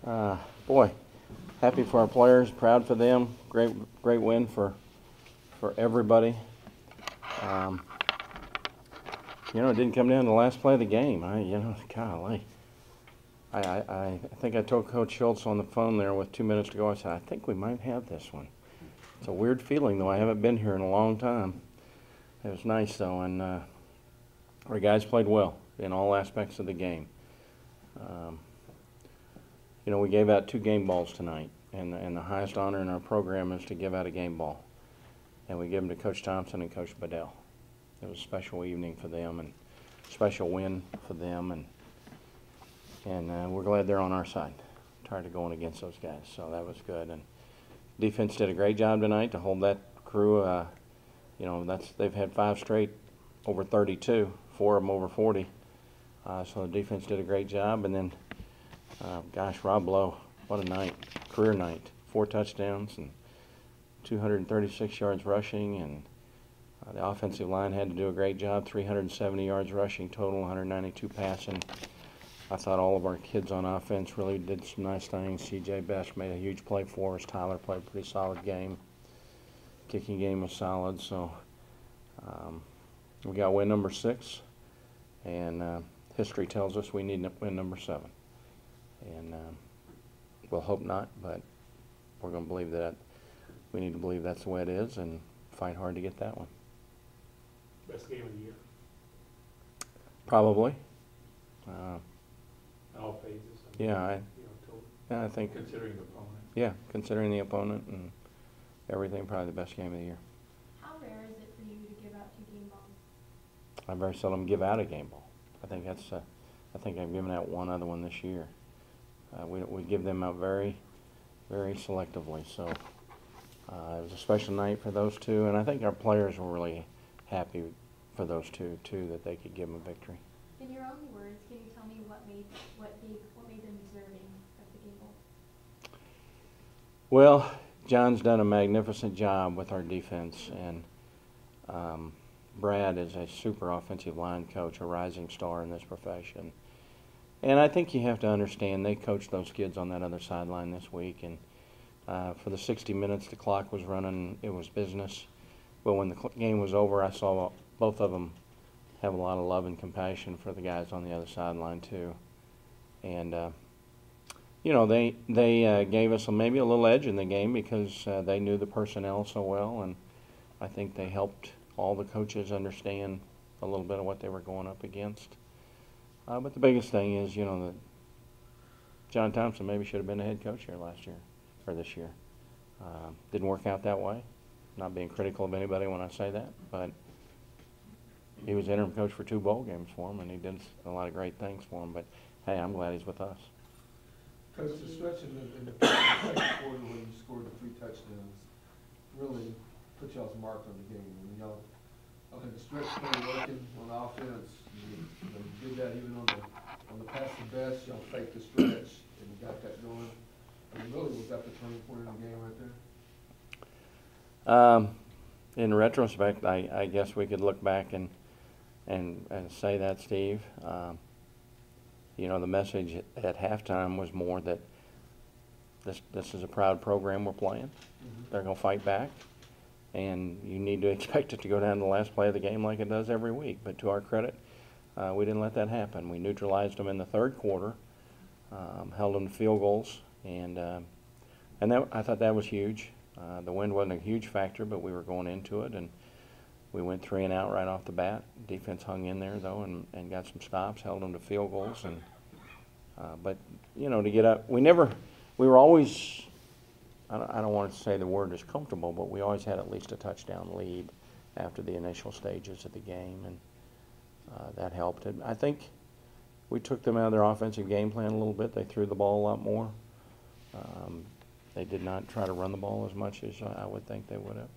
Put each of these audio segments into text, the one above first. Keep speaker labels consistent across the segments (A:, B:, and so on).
A: Huh? Boy, happy for our players, proud for them. Great win for everybody. Um, it didn't come down to the last play of the game. Golly. I think I told Coach Schultz on the phone there with 2 minutes to go. I said, I think we might have this one. It's a weird feeling, though. I haven't been here in a long time. It was nice, though, and our guys played well in all aspects of the game. We gave out 2 game balls tonight, and the highest honor in our program is to give out a game ball. And we give them to Coach Thompson and Coach Bedell. It was a special evening for them and special win for them, and we're glad they're on our side. Tired of going against those guys, so that was good. And defense did a great job tonight to hold that crew. They've had 5 straight over 32, 4 of them over 40. So the defense did a great job, and then. Rob Lowe, what a night, career night. 4 touchdowns and 236 yards rushing, and the offensive line had to do a great job, 370 yards rushing total, 192 passing. I thought all of our kids on offense really did some nice things. C.J. Best made a huge play for us. Tyler played a pretty solid game. Kicking game was solid, so we got win number 6, and history tells us we need win number 7. And we'll hope not, but we're going to believe that. We need to believe that's the way it is and fight hard to get that one.
B: Best game of the year?
A: Probably.
B: All phases?
A: I think.
B: Considering the opponent?
A: Yeah, considering the opponent and everything, probably the best game of the year.
C: How rare is it for you to give out 2 game balls?
A: I very seldom give out a game ball. I think I've given out one other one this year. We give them out very, very selectively. So it was a special night for those 2, and I think our players were really happy for those 2 too, that they could give them a victory.
C: In your own words, can you tell me what made them deserving of the game ball?
A: Well, John's done a magnificent job with our defense, and Brad is a super offensive line coach, a rising star in this profession. And I think you have to understand they coached those kids on that other sideline this week, and for the 60 minutes the clock was running, it was business. But when the game was over, I saw both of them have a lot of love and compassion for the guys on the other sideline too. And they gave us maybe a little edge in the game because they knew the personnel so well, and I think they helped all the coaches understand a little bit of what they were going up against. But the biggest thing is, that John Thompson maybe should have been the head coach here last year, or this year. Didn't work out that way. Not being critical of anybody when I say that, but he was interim coach for 2 bowl games for him, and he did a lot of great things for him. But, hey, I'm glad he's with us.
D: Coach, the stretch in the second quarter when you scored the 3 touchdowns really put y'all's mark on the game. I mean, y'all had the stretch play working on offense. You did that even on the pass the best. Y'all faked the stretch and you got that going. I mean, really, was that the turning point in the game right there?
A: In retrospect, I guess we could look back and say that, Steve. The message at halftime was more that this is a proud program we're playing. Mm-hmm. They're going to fight back, and you need to expect it to go down to the last play of the game like it does every week. But to our credit, we didn't let that happen. We neutralized them in the 3rd quarter, held them to field goals, and I thought that was huge. The wind wasn't a huge factor, but we were going into it, and we went 3 and out right off the bat. Defense hung in there, though, and got some stops, held them to field goals. And but, to get up, we were always, I don't want to say the word is comfortable, but we always had at least a touchdown lead after the initial stages of the game, and that helped. I think we took them out of their offensive game plan a little bit. They threw the ball a lot more. They did not try to run the ball as much as I would think they would have.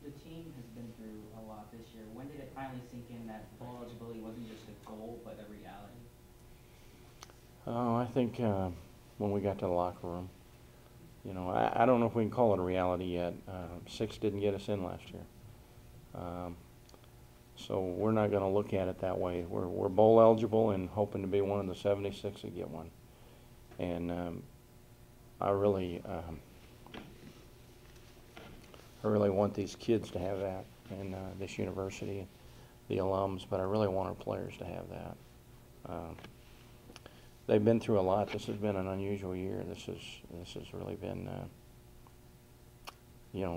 E: The team has been through a lot this year. When did it finally sink in that bowl eligibility wasn't just a goal but a reality?
A: Oh, I think when we got to the locker room. I don't know if we can call it a reality yet. 6 didn't get us in last year. So we're not going to look at it that way. We're bowl eligible and hoping to be one of the 76 that get one. And I really want these kids to have that, and this university, the alums. But I really want our players to have that. They've been through a lot. This has been an unusual year. This has really been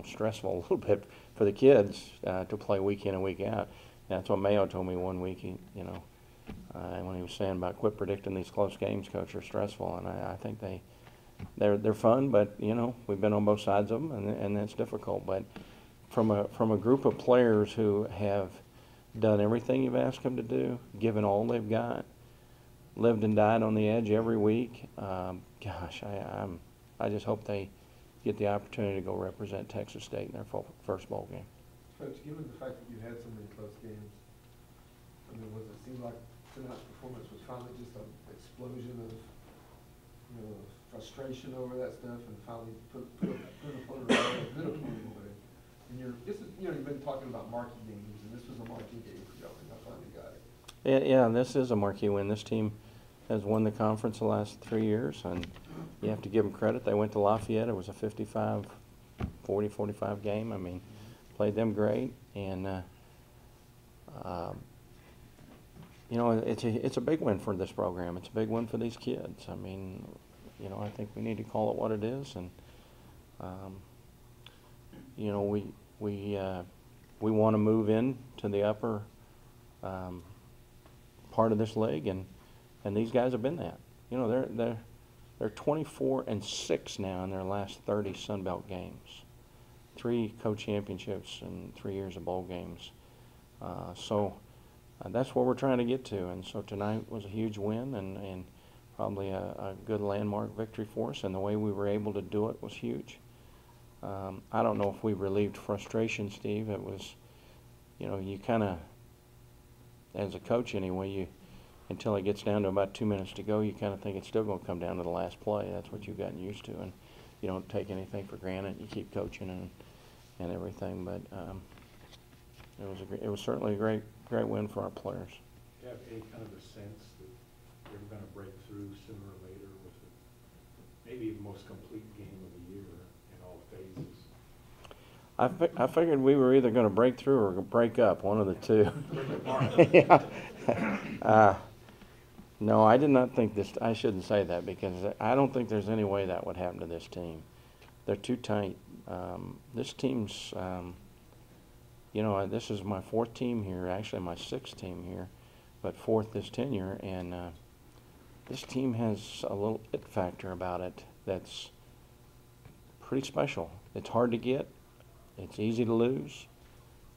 A: stressful a little bit for the kids to play week in and week out. That's what Mayo told me one week. When he was saying about quit predicting these close games, coach, are stressful, and I think they're fun, but we've been on both sides of them, and that's difficult. But from a group of players who have done everything you've asked them to do, given all they've got, lived and died on the edge every week, gosh, I just hope they get the opportunity to go represent Texas State in their first bowl game.
D: Coach, given the fact that you had so many close games, I mean, was it seem like tonight's performance was finally just an explosion of frustration over that stuff, and finally put an opponent away? And you've been talking about marquee games, and this was a marquee game for y'all, and y'all finally got it.
A: Yeah, this is a marquee win. This team has won the conference the last 3 years, and you have to give them credit. They went to Lafayette. It was a 45 game. I mean, played them great, and it's a big win for this program. It's a big win for these kids. I mean, I think we need to call it what it is, and we want to move in to the upper part of this league, and these guys have been that. They're 24-6 now in their last 30 Sun Belt games. 3 co-championships and 3 years of bowl games. So that's where we're trying to get to. And so tonight was a huge win and probably a good landmark victory for us. And the way we were able to do it was huge. I don't know if we relieved frustration, Steve. It was, you kind of, as a coach anyway, until it gets down to about 2 minutes to go, you kind of think it's still going to come down to the last play. That's what you've gotten used to, and you don't take anything for granted. You keep coaching and everything, but it was certainly a great win for our players.
B: Do you have any kind of a sense that they're going to break through sooner or later with maybe the most complete game of the year in all phases?
A: I figured we were either going to break through or break up, one of the two. No, I did not think this. I shouldn't say that, because I don't think there's any way that would happen to this team. They're too tight. This team's, this is my 4th team here, actually my 6th team here, but 4th this tenure, and this team has a little it factor about it that's pretty special. It's hard to get. It's easy to lose.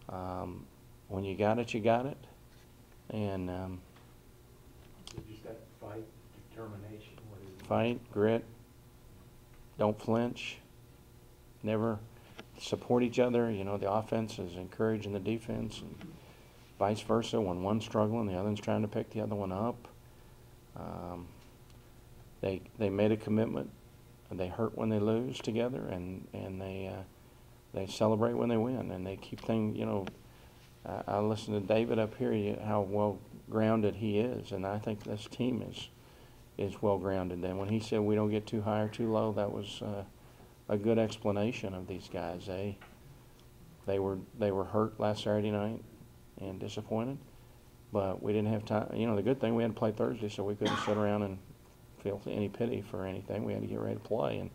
A: When you got it, you got it. And
B: just that fight, determination. What is it?
A: Fight, grit, don't flinch, never support each other. The offense is encouraging the defense, and vice versa. When one's struggling, the other one's trying to pick the other one up. They made a commitment. They hurt when they lose together, and they celebrate when they win, and they keep things. I listened to David up here, how well grounded he is, and I think this team is well grounded. And when he said we don't get too high or too low, that was a good explanation of these guys. They were hurt last Saturday night and disappointed, but we didn't have time. The good thing, we had to play Thursday, so we couldn't sit around and feel any pity for anything. We had to get ready to play, and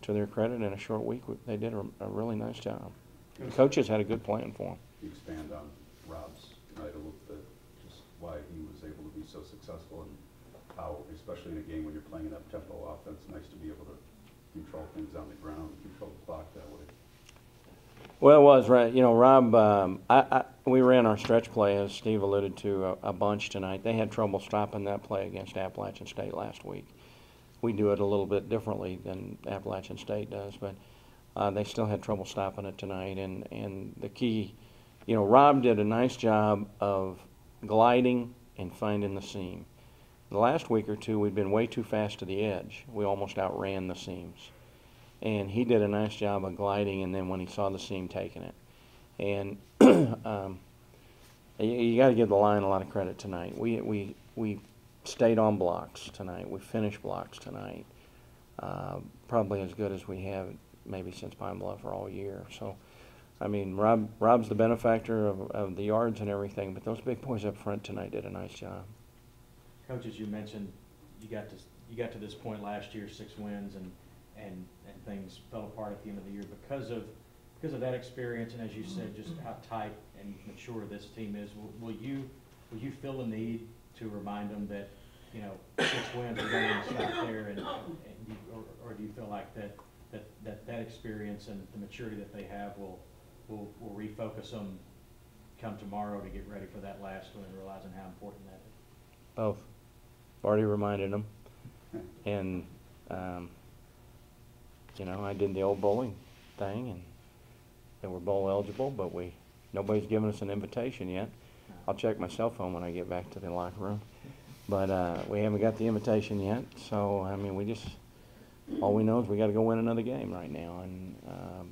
A: to their credit, in a short week, they did a really nice job. The coaches had a good plan for them.
F: Expand on Rob's night a little bit, just why he was able to be so successful, and how, especially in a game when you're playing an up-tempo offense, nice to be able to control things on the ground, control the clock that way.
A: Well, it was, right. Rob, we ran our stretch play, as Steve alluded to, a bunch tonight. They had trouble stopping that play against Appalachian State last week. We do it a little bit differently than Appalachian State does, but they still had trouble stopping it tonight. And the key, Rob did a nice job of gliding and finding the seam. The last week or two, we'd been way too fast to the edge. We almost outran the seams. And he did a nice job of gliding, and then when he saw the seam, taking it. And You got to give the line a lot of credit tonight. We stayed on blocks tonight. We finished blocks tonight. Probably as good as we have maybe since Pine Bluff or all year. So, I mean, Rob's the benefactor of the yards and everything, but those big boys up front tonight did a nice job.
G: Coach, as you mentioned, you got to this point last year, 6 wins, and things fell apart at the end of the year because of that experience, and as you said, just how tight and mature this team is. Will you feel the need to remind them that, 6 wins are going to stop there, or do you feel like that experience and the maturity that they have will refocus them come tomorrow to get ready for that last one and realizing how important that is?
A: Both. Already reminded them. And, I did the old bowling thing, and they were bowl eligible, but nobody's given us an invitation yet. I'll check my cell phone when I get back to the locker room. But we haven't got the invitation yet, so, I mean, all we know is we got to go win another game right now, and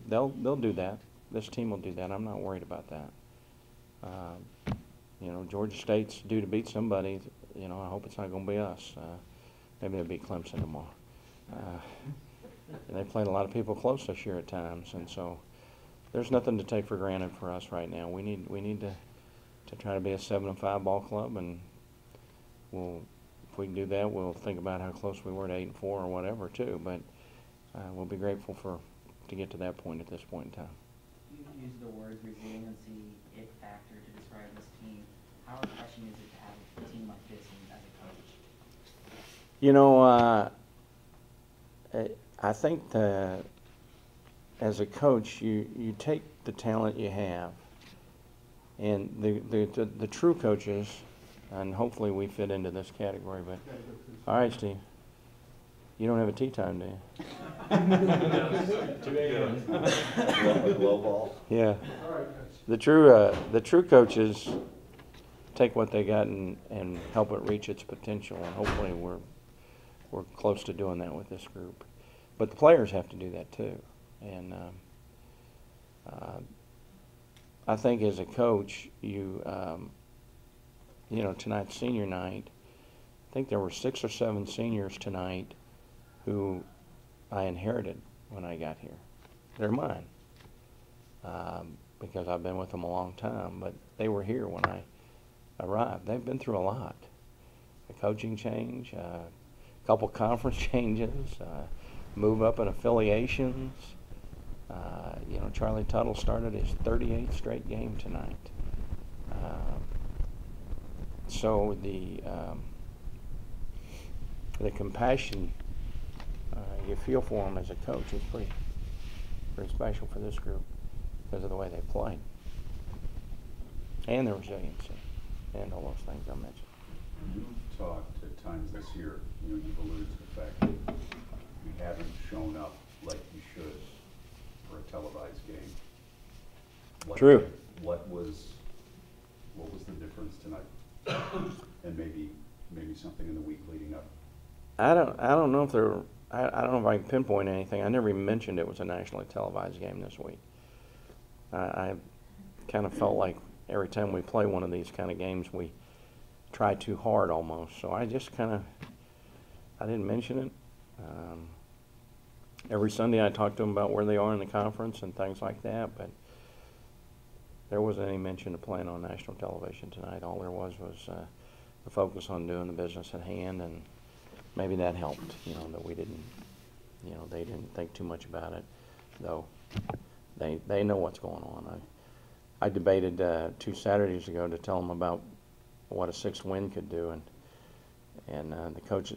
A: they'll do that. This team will do that. I'm not worried about that. Georgia State's due to beat somebody. I hope it's not going to be us. Maybe they'll beat Clemson tomorrow. And they played a lot of people close this year at times, and so there's nothing to take for granted for us right now. We need to try to be a 7-5 ball club, and if we can do that, we'll think about how close we were to 8-4 or whatever too. But we'll be grateful to get to that point at this point in time.
E: You use the word resiliency, it factor to describe this team. How refreshing is it to have a team like this as a coach?
A: I think as a coach, you take the talent you have, and the true coaches, and hopefully we fit into this category. But all right, Steve, you don't have a tea time, do you?
G: 2 a.m.
F: Low ball.
A: Yeah.
D: All right, Coach.
A: The true coaches take what they got and help it reach its potential, and hopefully we're close to doing that with this group. But the players have to do that too, and I think as a coach, tonight's senior night, I think there were 6 or 7 seniors tonight who I inherited when I got here. They're mine because I've been with them a long time, but they were here when I arrived. They've been through a lot. A coaching change, a couple conference changes, move up in affiliations. Charlie Tuttle started his 38th straight game tonight. So the compassion you feel for them as a coach is pretty special for this group because of the way they played and their resiliency and all those things I mentioned.
F: You've talked at times this year, you've alluded to the fact that you haven't shown up like you should for a televised game.
A: True.
F: What was the difference tonight? And maybe something in the week leading up.
A: I don't know if I don't know if I can pinpoint anything. I never even mentioned it was a nationally televised game this week. I kind of felt like every time we play one of these kind of games, we try too hard almost. So I just I didn't mention it. Every Sunday I talk to them about where they are in the conference and things like that, but there wasn't any mention of playing on national television tonight. All there was the focus on doing the business at hand, and maybe that helped, that we didn't, they didn't think too much about it, though they know what's going on. I debated 2 Saturdays ago to tell them about what a 6th win could do, and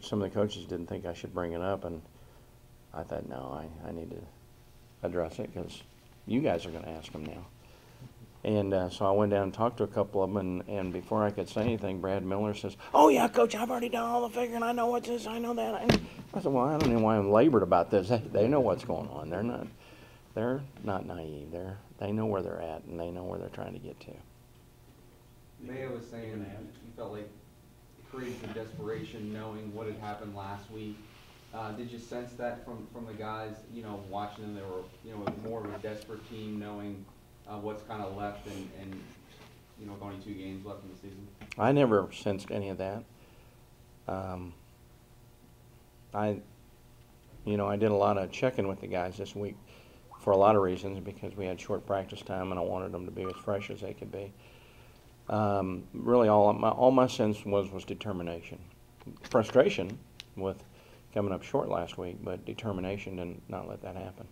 A: some of the coaches didn't think I should bring it up, and I thought, no, I need to address it because you guys are going to ask them now. And so I went down and talked to a couple of them, and before I could say anything, Brad Miller says, "Oh yeah, Coach, I've already done all the figuring. I know what's this, I know that." I said, "Well, I don't know why I'm labored about this. They know what's going on. They're not naive. They know where they're at, and they know where they're trying to get to."
H: Mayo was saying you felt like it created some desperation knowing what had happened last week. Did you sense that from the guys, watching them? They were, more of a desperate team knowing what's kind of left and you know, with only 2 games left in the season?
A: I never sensed any of that. I did a lot of checking with the guys this week for a lot of reasons, because we had short practice time and I wanted them to be as fresh as they could be. Really, all my sense was determination, frustration with coming up short last week, but determination to not let that happen.